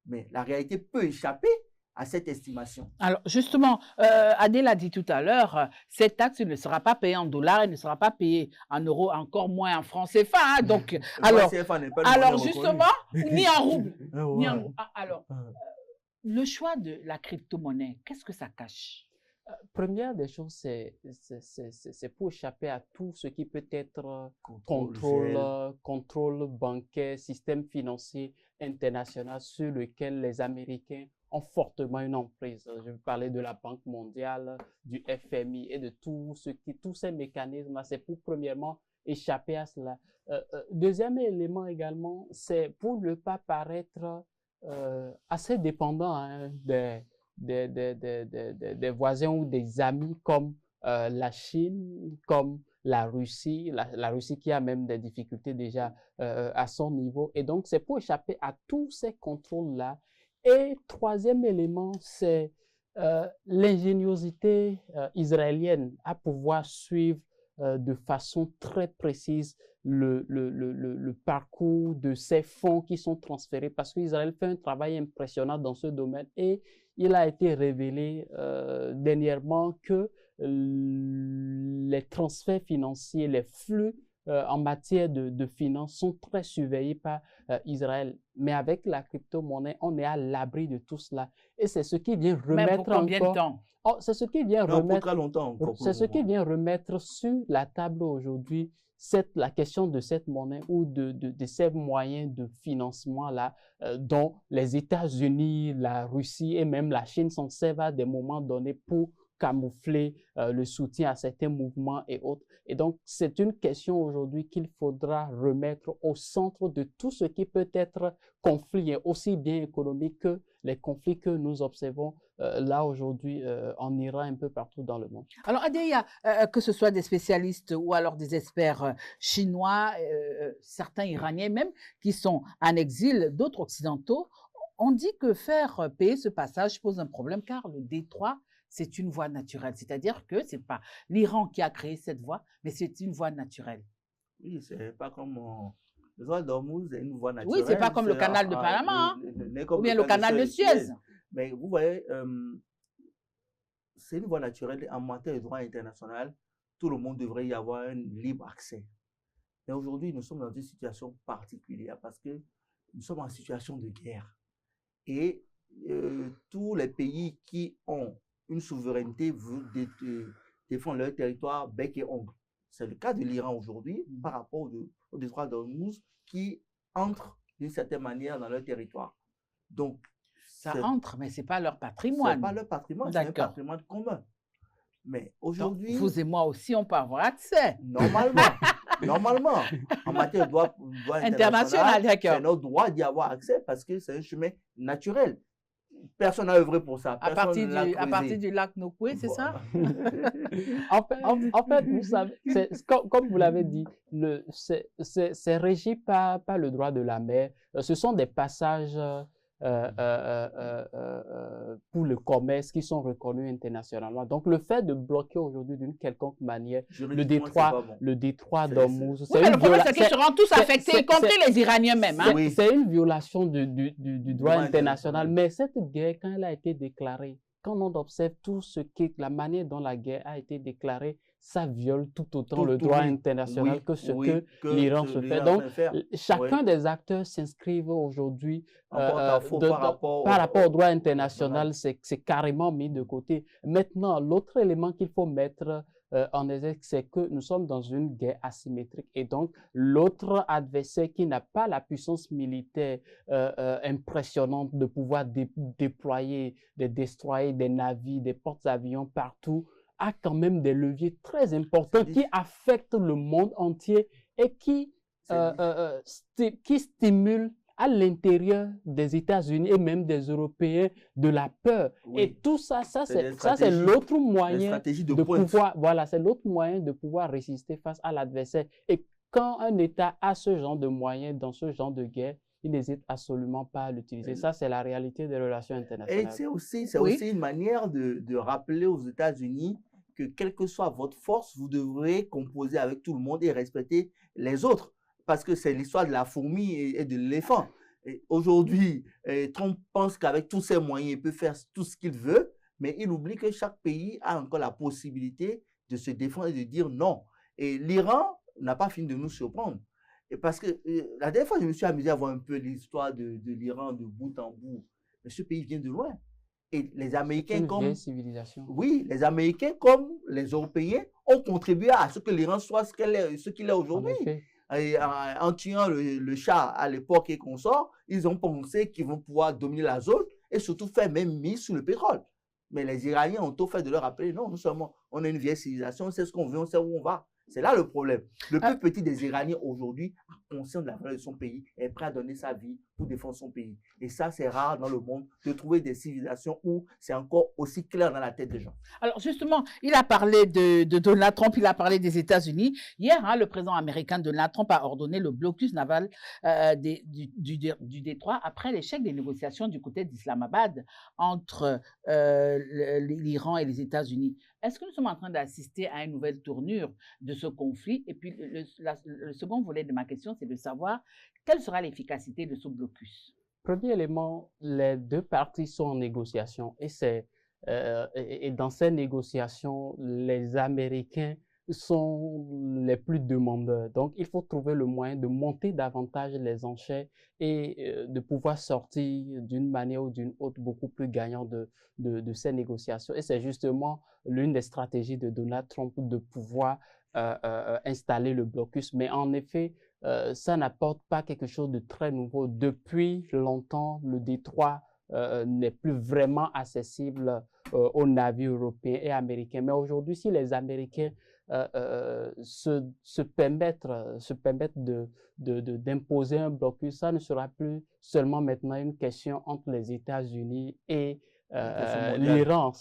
mais la réalité peut échapper à cette estimation. Alors, justement, Adèle a dit tout à l'heure, cette taxe ne sera pas payée en dollars, elle ne sera pas payée en euros, encore moins en francs CFA. Hein, donc, alors justement, ni en rouble. Alors, le choix de la crypto-monnaie, qu'est-ce que ça cache? Première des choses, c'est pour échapper à tout ce qui peut être contrôle bancaire, système financier international sur lequel les Américains ont fortement une emprise. Je vais parler de la Banque mondiale, du FMI et de tous ces mécanismes-là. C'est pour premièrement échapper à cela. Deuxième élément également, c'est pour ne pas paraître assez dépendant hein, des voisins ou des amis comme la Chine, comme la Russie, la Russie qui a même des difficultés déjà à son niveau. Et donc, c'est pour échapper à tous ces contrôles-là. Et troisième élément, c'est l'ingéniosité israélienne à pouvoir suivre de façon très précise le parcours de ces fonds qui sont transférés parce qu'Israël fait un travail impressionnant dans ce domaine et il a été révélé dernièrement que les transferts financiers, les flux en matière de finances sont très surveillés par Israël. Mais avec la crypto-monnaie, on est à l'abri de tout cela. Et c'est ce qui vient remettre Mais pour combien de temps? C'est ce qui vient remettre sur la table aujourd'hui la question de cette monnaie ou de ces moyens de financement-là dont les États-Unis, la Russie et même la Chine s'en servent à des moments donnés pour camoufler le soutien à certains mouvements et autres. Et donc, c'est une question aujourd'hui qu'il faudra remettre au centre de tout ce qui peut être conflit, aussi bien économique que les conflits que nous observons là aujourd'hui en Iran, un peu partout dans le monde. Alors, Adeya, que ce soit des spécialistes ou alors des experts chinois, certains Iraniens même, qui sont en exil, d'autres occidentaux, on dit que faire payer ce passage pose un problème car le détroit, c'est une voie naturelle. C'est-à-dire que ce n'est pas l'Iran qui a créé cette voie, mais c'est une voie naturelle. Oui, c'est pas comme le détroit d'Ormuz, c'est une voie naturelle. Oui, c'est pas comme le canal de Panama, ou bien le canal de Suez. Mais vous voyez, c'est une voie naturelle. En matière de droit international, tout le monde devrait y avoir un libre accès. Mais aujourd'hui, nous sommes dans une situation particulière parce que nous sommes en situation de guerre. Et tous les pays qui ont une souveraineté veulent défendre leur territoire bec et ongle. C'est le cas de l'Iran aujourd'hui par rapport au détroit d'Ormuz qui entre d'une certaine manière dans leur territoire. Donc, ça entre, mais ce n'est pas leur patrimoine. Ce n'est pas leur patrimoine, c'est un patrimoine commun. Mais aujourd'hui... Vous et moi aussi, on peut avoir accès. Normalement. Normalement, en matière de droit international, c'est notre droit d'y avoir accès parce que c'est un chemin naturel. Personne n'a œuvré pour ça. À partir du lac Nokoué, c'est ça? En fait, vous savez, comme vous l'avez dit, c'est régi par le droit de la mer. Ce sont des passages pour le commerce qui sont reconnus internationalement. Donc, le fait de bloquer aujourd'hui d'une quelconque manière le détroit d'Ormuz, le problème, c'est qu'ils seront tous affectés, y compris les Iraniens même. Hein? C'est une violation du droit international. Mais cette guerre, quand elle a été déclarée, quand on observe tout ce qui, la manière dont la guerre a été déclarée, ça viole tout autant le droit international que ce que l'Iran se fait. Donc, chacun des acteurs s'inscrivent aujourd'hui par rapport au droit international, c'est carrément mis de côté. Maintenant, l'autre élément qu'il faut mettre en exergue, c'est que nous sommes dans une guerre asymétrique et donc l'autre adversaire qui n'a pas la puissance militaire impressionnante de pouvoir déployer des destroyers, des navires, des porte-avions partout, a quand même des leviers très importants qui affectent le monde entier et qui stimulent à l'intérieur des États-Unis et même des Européens de la peur. Oui. Et tout ça, c'est l'autre moyen de pouvoir, voilà, c'est l'autre moyen de pouvoir résister face à l'adversaire. Et quand un État a ce genre de moyens dans ce genre de guerre, il n'hésite absolument pas à l'utiliser. Ça, c'est la réalité des relations internationales. Et c'est aussi une manière de rappeler aux États-Unis que quelle que soit votre force, vous devrez composer avec tout le monde et respecter les autres. Parce que c'est l'histoire de la fourmi et de l'éléphant. Aujourd'hui, Trump pense qu'avec tous ses moyens, il peut faire tout ce qu'il veut, mais il oublie que chaque pays a encore la possibilité de se défendre et de dire non. Et l'Iran n'a pas fini de nous surprendre. Et parce que la dernière fois, je me suis amusé à voir un peu l'histoire de l'Iran de bout en bout. Mais ce pays vient de loin. Et les Américains comme... civilisation. Oui, les Américains comme les Européens ont contribué à ce que l'Iran soit ce qu'il est aujourd'hui. En tuant le Shah à l'époque et consort, ils ont pensé qu'ils vont pouvoir dominer la zone et surtout faire même mise sur le pétrole. Mais les Iraniens ont tout fait de leur rappeler, non, nous sommes, on a une vieille civilisation, on sait ce qu'on veut, on sait où on va. C'est là le problème. Le plus petit des Iraniens aujourd'hui, conscient de la valeur de son pays, est prêt à donner sa vie pour défendre son pays. Et ça, c'est rare dans le monde de trouver des civilisations où c'est encore aussi clair dans la tête des gens. Alors justement, il a parlé de Donald Trump, il a parlé des États-Unis. Hier, le président américain Donald Trump a ordonné le blocus naval du détroit après l'échec des négociations du côté d'Islamabad entre l'Iran et les États-Unis. Est-ce que nous sommes en train d'assister à une nouvelle tournure de ce conflit? Et puis, le second volet de ma question, c'est de savoir quelle sera l'efficacité de ce blocus. Premier élément, les deux parties sont en négociation et dans ces négociations, les Américains sont les plus demandeurs. Donc, il faut trouver le moyen de monter davantage les enchères et de pouvoir sortir d'une manière ou d'une autre beaucoup plus gagnant de ces négociations. Et c'est justement l'une des stratégies de Donald Trump de pouvoir installer le blocus. Mais en effet, ça n'apporte pas quelque chose de très nouveau. Depuis longtemps, le détroit n'est plus vraiment accessible aux navires européens et américains. Mais aujourd'hui, si les Américains se permettent d'imposer un blocus, ça ne sera plus seulement maintenant une question entre les États-Unis et l'Iran.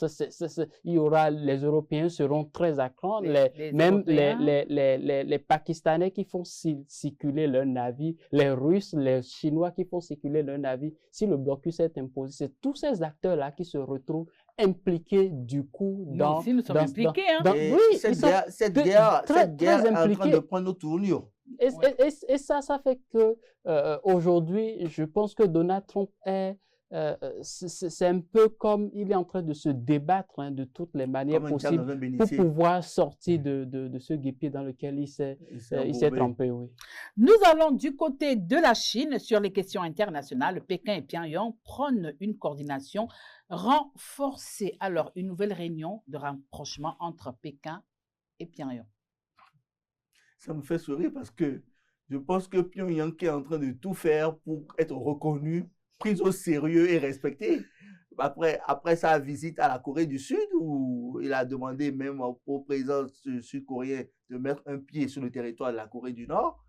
Il y aura, les Européens seront très à cran, même les Pakistanais qui font circuler leurs navires, les Russes, les Chinois qui font circuler leurs navires. Si le blocus est imposé, c'est tous ces acteurs-là qui se retrouvent impliqués du coup dans... Nous aussi, nous sommes impliqués. Oui, cette guerre est en train de prendre nos tournures. Et ça fait que aujourd'hui, je pense que Donald Trump c'est un peu comme il est en train de se débattre de toutes les manières possibles pour pouvoir sortir de ce guêpier dans lequel il s'est trempé. Oui. Nous allons du côté de la Chine sur les questions internationales. Pékin et Pyongyang prônent une coordination renforcée. Alors, une nouvelle réunion de rapprochement entre Pékin et Pyongyang. Ça me fait sourire parce que je pense que Pyongyang est en train de tout faire pour être reconnu, prise au sérieux et respectée. Après sa visite à la Corée du Sud, où il a demandé même au président sud-coréen de mettre un pied sur le territoire de la Corée du Nord,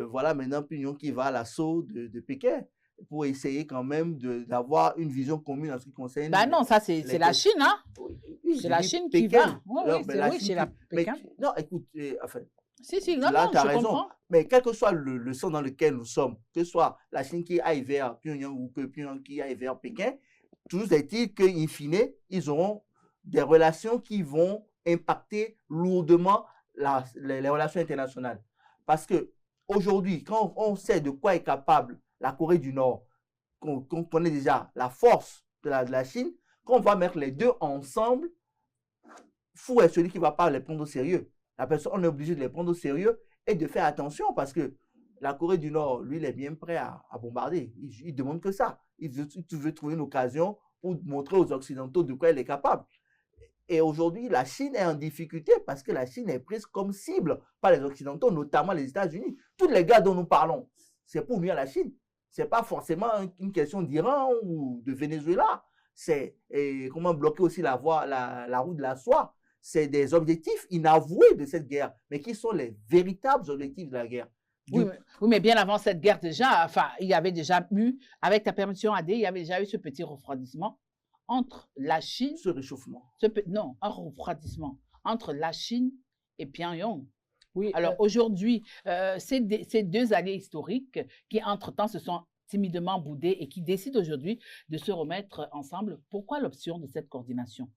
voilà maintenant Pyongyang qui va à l'assaut de Pékin pour essayer quand même d'avoir une vision commune en ce qui concerne... Ben non, ça c'est la Chine, hein? Oui, c'est la Chine qui va. Oui, c'est la Pékin. Non, écoute, enfin... Si, non, là, tu as je raison. comprends. Mais quel que soit le sens dans lequel nous sommes, que ce soit la Chine qui aille vers Pyongyang ou que Pyongyang qui aille vers Pékin, toujours est-il qu'in fine, ils auront des relations qui vont impacter lourdement les relations internationales. Parce que aujourd'hui, quand on sait de quoi est capable la Corée du Nord, qu'on connaît déjà la force de la Chine, quand on va mettre les deux ensemble, fou est celui qui ne va pas les prendre au sérieux. La personne, on est obligé de les prendre au sérieux et de faire attention parce que la Corée du Nord, lui, il est bien prêt à bombarder. Il demande que ça. Il veut trouver une occasion pour montrer aux Occidentaux de quoi il est capable. Et aujourd'hui, la Chine est en difficulté parce que la Chine est prise comme cible par les Occidentaux, notamment les États-Unis. Tous les gars dont nous parlons, c'est pour nuire à la Chine. Ce n'est pas forcément une question d'Iran ou de Venezuela. C'est comment bloquer aussi la route de la soie. C'est des objectifs inavoués de cette guerre, mais qui sont les véritables objectifs de la guerre. Oui, mais bien avant cette guerre déjà, enfin, il y avait déjà eu, avec ta permission AD, il y avait déjà eu ce petit refroidissement entre la Chine... Ce réchauffement. Non, un refroidissement entre la Chine et Pyongyang. Oui, alors aujourd'hui, ces deux alliés historiques qui, entre-temps, se sont timidement boudés et qui décident aujourd'hui de se remettre ensemble. Pourquoi l'option de cette coordination?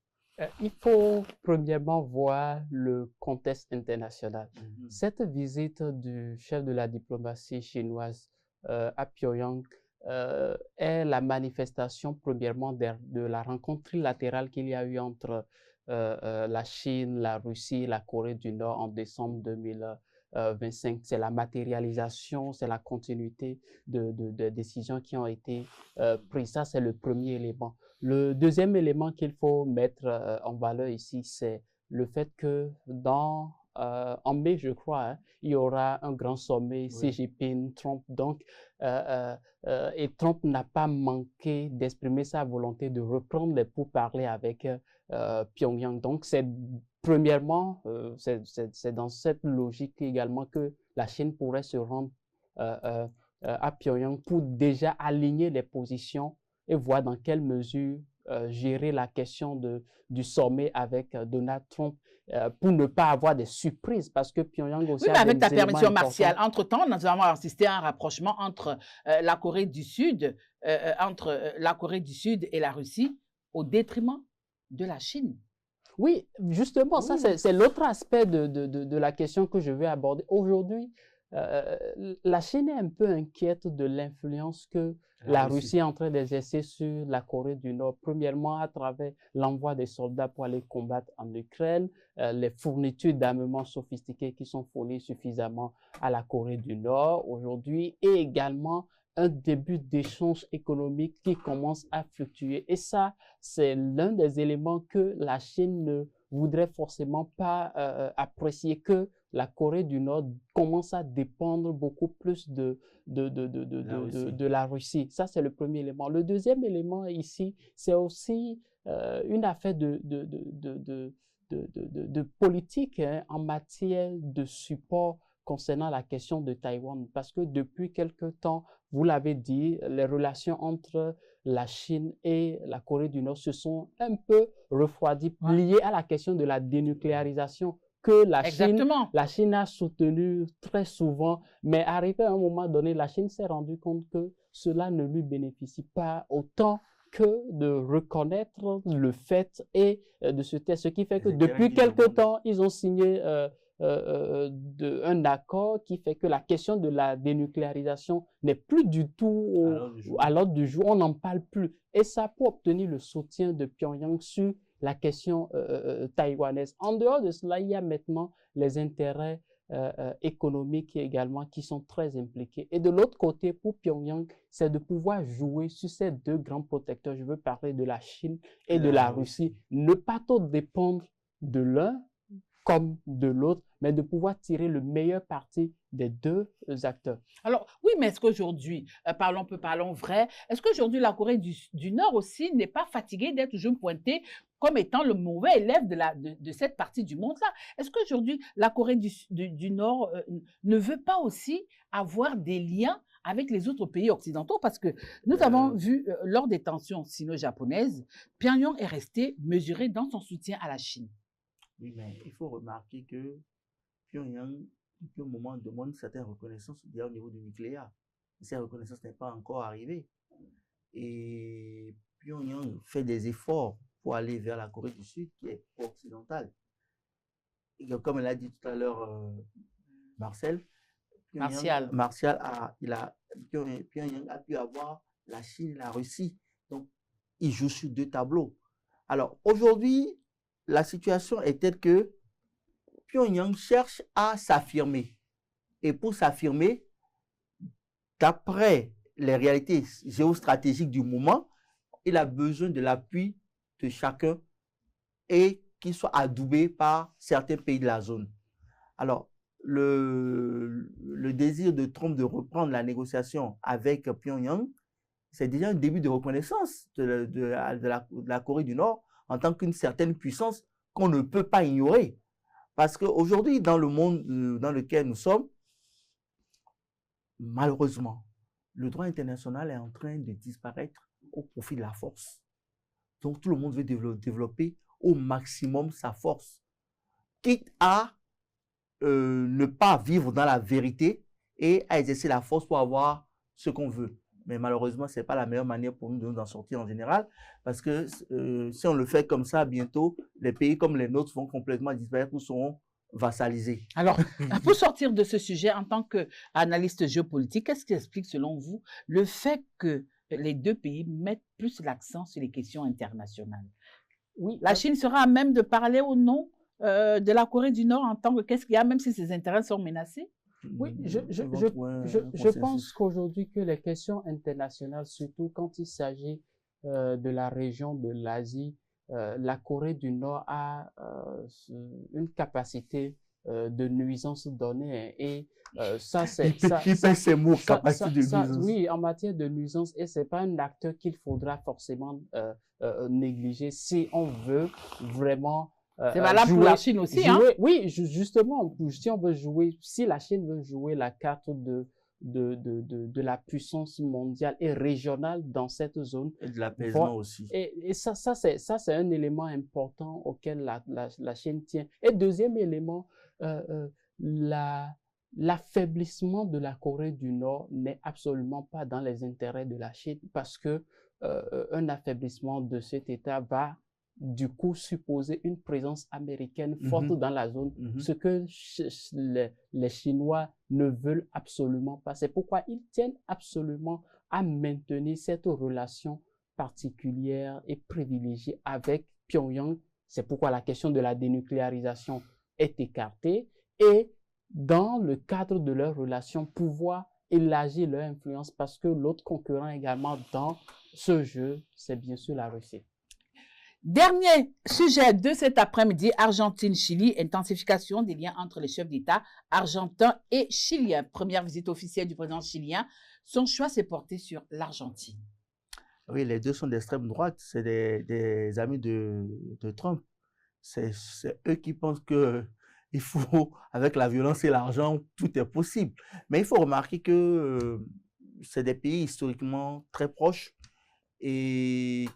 Il faut premièrement voir le contexte international. Cette visite du chef de la diplomatie chinoise à Pyongyang est la manifestation premièrement de la rencontre trilatérale qu'il y a eu entre la Chine, la Russie, la Corée du Nord en décembre 2025. C'est la matérialisation, c'est la continuité de décisions qui ont été prises. Ça, c'est le premier élément. Le deuxième élément qu'il faut mettre en valeur ici, c'est le fait que en mai, je crois, il y aura un grand sommet Xi Jinping, Trump. Donc, et Trump n'a pas manqué d'exprimer sa volonté de reprendre les pourparlers avec Pyongyang. Donc, premièrement, c'est dans cette logique également que la Chine pourrait se rendre à Pyongyang pour déjà aligner les positions et voir dans quelle mesure gérer la question du sommet avec Donald Trump pour ne pas avoir des surprises, parce que Pyongyang aussi... Oui, mais avec ta permission martiale, entre-temps, nous avons assisté à un rapprochement entre la Corée du Sud, et la Russie, au détriment de la Chine. Oui, justement, ça c'est l'autre aspect de la question que je vais aborder. Aujourd'hui, la Chine est un peu inquiète de l'influence que la Russie est en train d'exercer sur la Corée du Nord. Premièrement, à travers l'envoi des soldats pour aller combattre en Ukraine, les fournitures d'armements sophistiqués qui sont fournies suffisamment à la Corée du Nord aujourd'hui, et également un début d'échange économique qui commence à fluctuer. Et ça, c'est l'un des éléments que la Chine ne voudrait forcément pas apprécier, que la Corée du Nord commence à dépendre beaucoup plus de la Russie. Ça, c'est le premier élément. Le deuxième élément ici, c'est aussi une affaire de politique hein, en matière de support concernant la question de Taïwan, parce que depuis quelque temps, vous l'avez dit, les relations entre la Chine et la Corée du Nord se sont un peu refroidies, liées à la question de la dénucléarisation que la Chine a soutenu très souvent, mais arrivé à un moment donné, la Chine s'est rendue compte que cela ne lui bénéficie pas autant que de reconnaître le fait et de se taire, ce qui fait que depuis quelque temps, ils ont signé un accord qui fait que la question de la dénucléarisation n'est plus du tout à l'ordre du jour, on n'en parle plus. Et ça pour obtenir le soutien de Pyongyang sur la question taïwanaise. En dehors de cela, il y a maintenant les intérêts économiques également qui sont très impliqués. Et de l'autre côté, pour Pyongyang, c'est de pouvoir jouer sur ces deux grands protecteurs. Je veux parler de la Chine et de la Russie. Ne pas trop dépendre de l'un comme de l'autre, mais de pouvoir tirer le meilleur parti des deux acteurs. Alors, oui, mais est-ce qu'aujourd'hui, parlons vrai, est-ce qu'aujourd'hui la Corée du Nord aussi n'est pas fatiguée d'être toujours pointée comme étant le mauvais élève de cette partie du monde-là? Est-ce qu'aujourd'hui la Corée du Nord ne veut pas aussi avoir des liens avec les autres pays occidentaux? Parce que nous avons vu, lors des tensions sino-japonaises, Pyongyang est resté mesuré dans son soutien à la Chine. Oui, mais il faut remarquer que Pyongyang, depuis un moment, demande certaines reconnaissances au niveau du nucléaire. Et cette reconnaissance n'est pas encore arrivée. Et Pyongyang fait des efforts pour aller vers la Corée du Sud, qui est occidentale. Et comme elle a dit tout à l'heure, Pyongyang a pu avoir la Chine et la Russie. Donc, il joue sur deux tableaux. Alors, aujourd'hui, la situation est telle que Pyongyang cherche à s'affirmer. Et pour s'affirmer, d'après les réalités géostratégiques du moment, il a besoin de l'appui de chacun et qu'il soit adoubé par certains pays de la zone. Alors, le désir de Trump de reprendre la négociation avec Pyongyang, c'est déjà un début de reconnaissance de la Corée du Nord en tant qu'une certaine puissance qu'on ne peut pas ignorer. Parce qu'aujourd'hui, dans le monde dans lequel nous sommes, malheureusement, le droit international est en train de disparaître au profit de la force. Donc, tout le monde veut développer au maximum sa force, quitte à ne pas vivre dans la vérité et à exercer la force pour avoir ce qu'on veut. Mais malheureusement, ce n'est pas la meilleure manière pour nous de nous en sortir en général, parce que si on le fait comme ça, bientôt, les pays comme les nôtres vont complètement disparaître ou seront vassalisés. Alors, pour sortir de ce sujet, en tant qu'analyste géopolitique, qu'est-ce qui explique selon vous le fait que les deux pays mettent plus l'accent sur les questions internationales? Oui, la Chine sera à même de parler au nom de la Corée du Nord en tant que qu'est-ce qu'il y a, même si ses intérêts sont menacés? Oui, je pense qu'aujourd'hui que les questions internationales, surtout quand il s'agit de la région de l'Asie, la Corée du Nord a une capacité de nuisance donnée et ça c'est oui, en matière de nuisance, et c'est pas un acteur qu'il faudra forcément négliger si on veut vraiment c'est valable pour la Chine aussi, hein? Oui, justement, si on veut jouer, si la Chine veut jouer la carte de la puissance mondiale et régionale dans cette zone. Et de l'apaisement aussi. Et ça c'est un élément important auquel la Chine tient. Et deuxième élément, l'affaiblissement de la Corée du Nord n'est absolument pas dans les intérêts de la Chine, parce que un affaiblissement de cet État va du coup supposer une présence américaine forte dans la zone, ce que les Chinois ne veulent absolument pas. C'est pourquoi ils tiennent absolument à maintenir cette relation particulière et privilégiée avec Pyongyang. C'est pourquoi la question de la dénucléarisation est écartée et dans le cadre de leur relation, pouvoir élargir leur influence, parce que l'autre concurrent également dans ce jeu, c'est bien sûr la Russie. Dernier sujet de cet après-midi, Argentine-Chili, intensification des liens entre les chefs d'État argentins et chiliens. Première visite officielle du président chilien, son choix s'est porté sur l'Argentine. Oui, les deux sont d'extrême droite, c'est des amis de Trump. C'est eux qui pensent que il faut, avec la violence et l'argent, tout est possible. Mais il faut remarquer que c'est des pays historiquement très proches et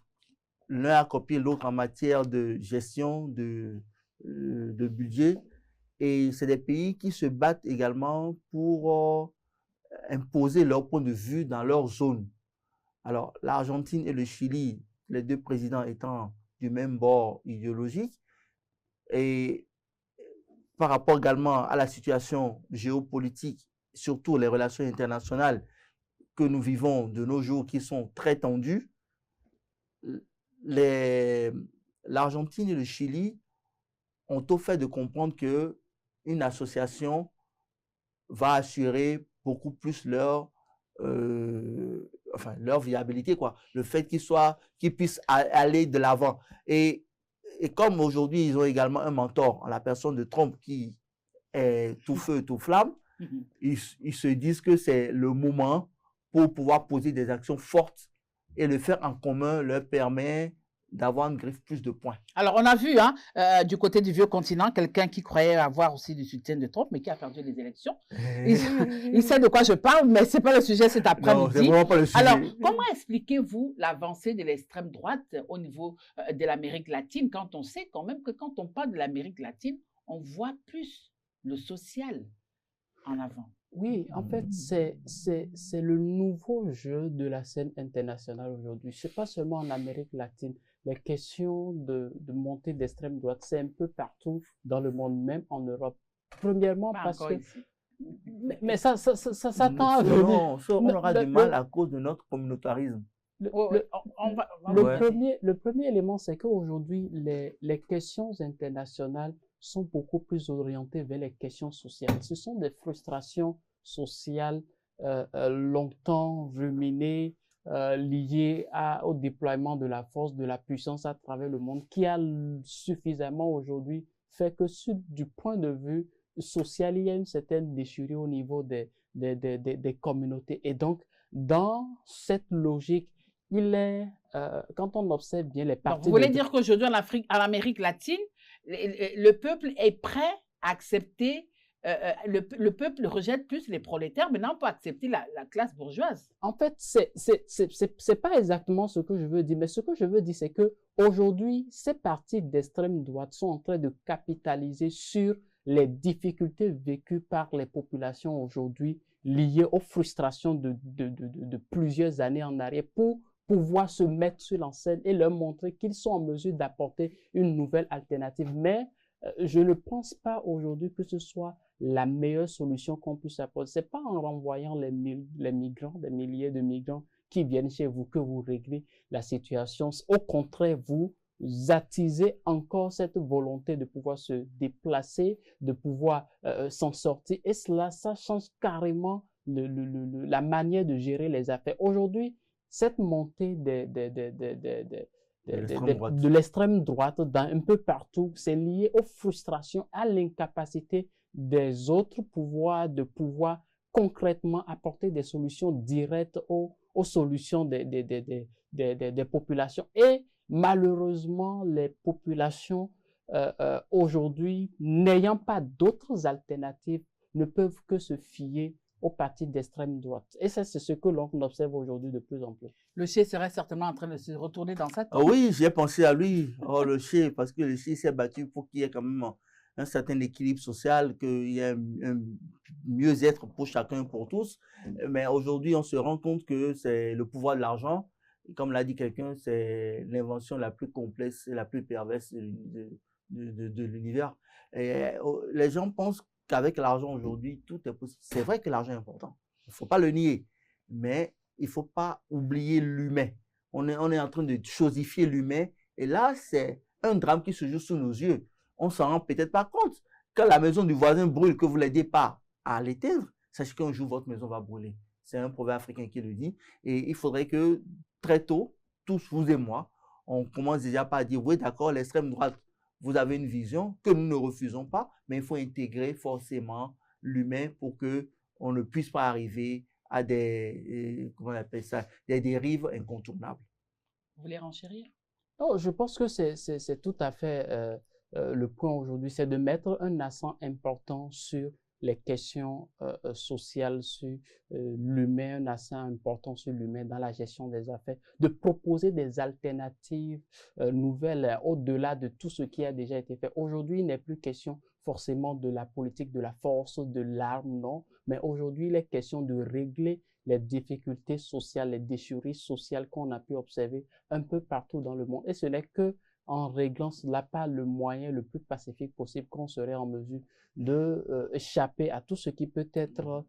l'un a copié l'autre en matière de gestion de budget. Et c'est des pays qui se battent également pour imposer leur point de vue dans leur zone. Alors, l'Argentine et le Chili, les deux présidents étant du même bord idéologique, et par rapport également à la situation géopolitique, surtout les relations internationales que nous vivons de nos jours qui sont très tendues, l'Argentine et le Chili ont au fait de comprendre qu'une association va assurer beaucoup plus leur viabilité, quoi. Le fait qu'ils puissent aller de l'avant. Et comme aujourd'hui, ils ont également un mentor en la personne de Trump qui est tout feu, tout flamme, ils se disent que c'est le moment pour pouvoir poser des actions fortes et le faire en commun leur permet d'avoir une griffe plus de points. Alors, on a vu du côté du vieux continent, quelqu'un qui croyait avoir aussi du soutien de Trump, mais qui a perdu les élections. Il sait de quoi je parle, mais ce n'est pas le sujet cet après-midi. Non, c'est vraiment pas le sujet. Alors, comment expliquez-vous l'avancée de l'extrême droite au niveau de l'Amérique latine, quand on sait quand même que quand on parle de l'Amérique latine, on voit plus le social en avant? Oui, en fait, c'est le nouveau jeu de la scène internationale aujourd'hui. Ce n'est pas seulement en Amérique latine. Les questions de montée d'extrême droite, c'est un peu partout dans le monde, même en Europe. Premièrement, Pas parce encore que... ici. Mais ça tend à venir. Non, on aura du mal à cause de notre communautarisme. Le premier élément, c'est qu'aujourd'hui, les questions internationales sont beaucoup plus orientées vers les questions sociales. Ce sont des frustrations sociales longtemps ruminées, liées au déploiement de la force, de la puissance à travers le monde, qui a suffisamment aujourd'hui fait que du point de vue social, il y a une certaine déchirure au niveau des communautés. Et donc, dans cette logique, quand on observe bien les partis... Donc, vous voulez dire qu'aujourd'hui, en Amérique latine, le peuple est prêt à accepter, le peuple rejette plus les prolétaires, mais non pas accepter la classe bourgeoise. En fait, c'est pas exactement ce que je veux dire, mais ce que je veux dire, c'est que aujourd'hui, ces partis d'extrême droite sont en train de capitaliser sur les difficultés vécues par les populations aujourd'hui liées aux frustrations de plusieurs années en arrière pour pouvoir se mettre sur la scène et leur montrer qu'ils sont en mesure d'apporter une nouvelle alternative. Mais je ne pense pas aujourd'hui que ce soit la meilleure solution qu'on puisse apporter. Ce n'est pas en renvoyant les migrants, des milliers de migrants qui viennent chez vous que vous réglez la situation. Au contraire, vous attisez encore cette volonté de pouvoir se déplacer, de pouvoir s'en sortir. Et ça change carrément la manière de gérer les affaires. Aujourd'hui, cette montée de l'extrême droite un peu partout, c'est lié aux frustrations, à l'incapacité des autres pouvoirs de pouvoir concrètement apporter des solutions directes aux solutions des populations. Et malheureusement, les populations aujourd'hui, n'ayant pas d'autres alternatives, ne peuvent que se fier aux partis d'extrême droite. Et ça, c'est ce que l'on observe aujourd'hui de plus en plus. Le Che serait certainement en train de se retourner dans sa tête. Oui, j'ai pensé à lui, le Che, parce que le Che s'est battu pour qu'il y ait quand même un certain équilibre social, qu'il y ait un mieux-être pour chacun, pour tous. Mais aujourd'hui, on se rend compte que c'est le pouvoir de l'argent. Comme l'a dit quelqu'un, c'est l'invention la plus complexe et la plus perverse de l'univers. Et les gens pensent qu'avec l'argent aujourd'hui, tout est possible. C'est vrai que l'argent est important. Il ne faut pas le nier. Mais il ne faut pas oublier l'humain. On est en train de chosifier l'humain. Et là, c'est un drame qui se joue sous nos yeux. On ne s'en rend peut-être pas compte. Quand la maison du voisin brûle, que vous ne l'aidez pas à l'éteindre, sachez qu'un jour, votre maison va brûler. C'est un proverbe africain qui le dit. Et il faudrait que très tôt, tous vous et moi, on commence déjà par dire, oui, d'accord, l'extrême droite, vous avez une vision que nous ne refusons pas, mais il faut intégrer forcément l'humain pour qu'on ne puisse pas arriver à comment on appelle ça, des dérives incontournables. Vous voulez renchérir? Non, je pense que c'est tout à fait le point aujourd'hui, c'est de mettre un accent important sur les questions sociales, sur l'humain, un accent important sur l'humain dans la gestion des affaires, de proposer des alternatives nouvelles au-delà de tout ce qui a déjà été fait. Aujourd'hui, il n'est plus question forcément de la politique de la force, de l'arme, non, mais aujourd'hui, il est question de régler les difficultés sociales, les déchirures sociales qu'on a pu observer un peu partout dans le monde. Et ce n'est que en réglant cela par le moyen le plus pacifique possible qu'on serait en mesure de échapper à tout ce qui peut être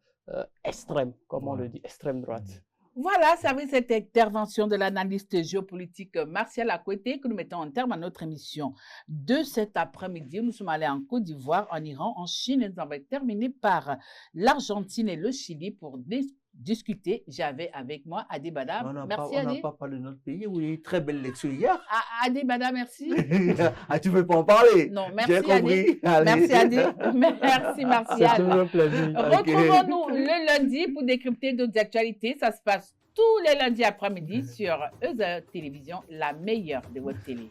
extrême, comme on le dit, extrême droite. Voilà, c'est avec cette intervention de l'analyste géopolitique Martial Akwete que nous mettons en terme à notre émission de cet après-midi. Nous sommes allés en Côte d'Ivoire, en Iran, en Chine et nous avons terminé par l'Argentine et le Chili pour discuter. J'avais avec moi Adi Bada. Merci Adi. On n'a pas parlé de notre pays où il y a eu une très belle lecture hier. Adi Bada, merci. Tu ne veux pas en parler? Non, merci J'ai compris. Adi. Merci Adi. Merci Martial. C'est toujours un plaisir. Retrouvons-nous le lundi pour décrypter d'autres actualités. Ça se passe tous les lundis après-midi sur EZ Télévision, la meilleure des web télé.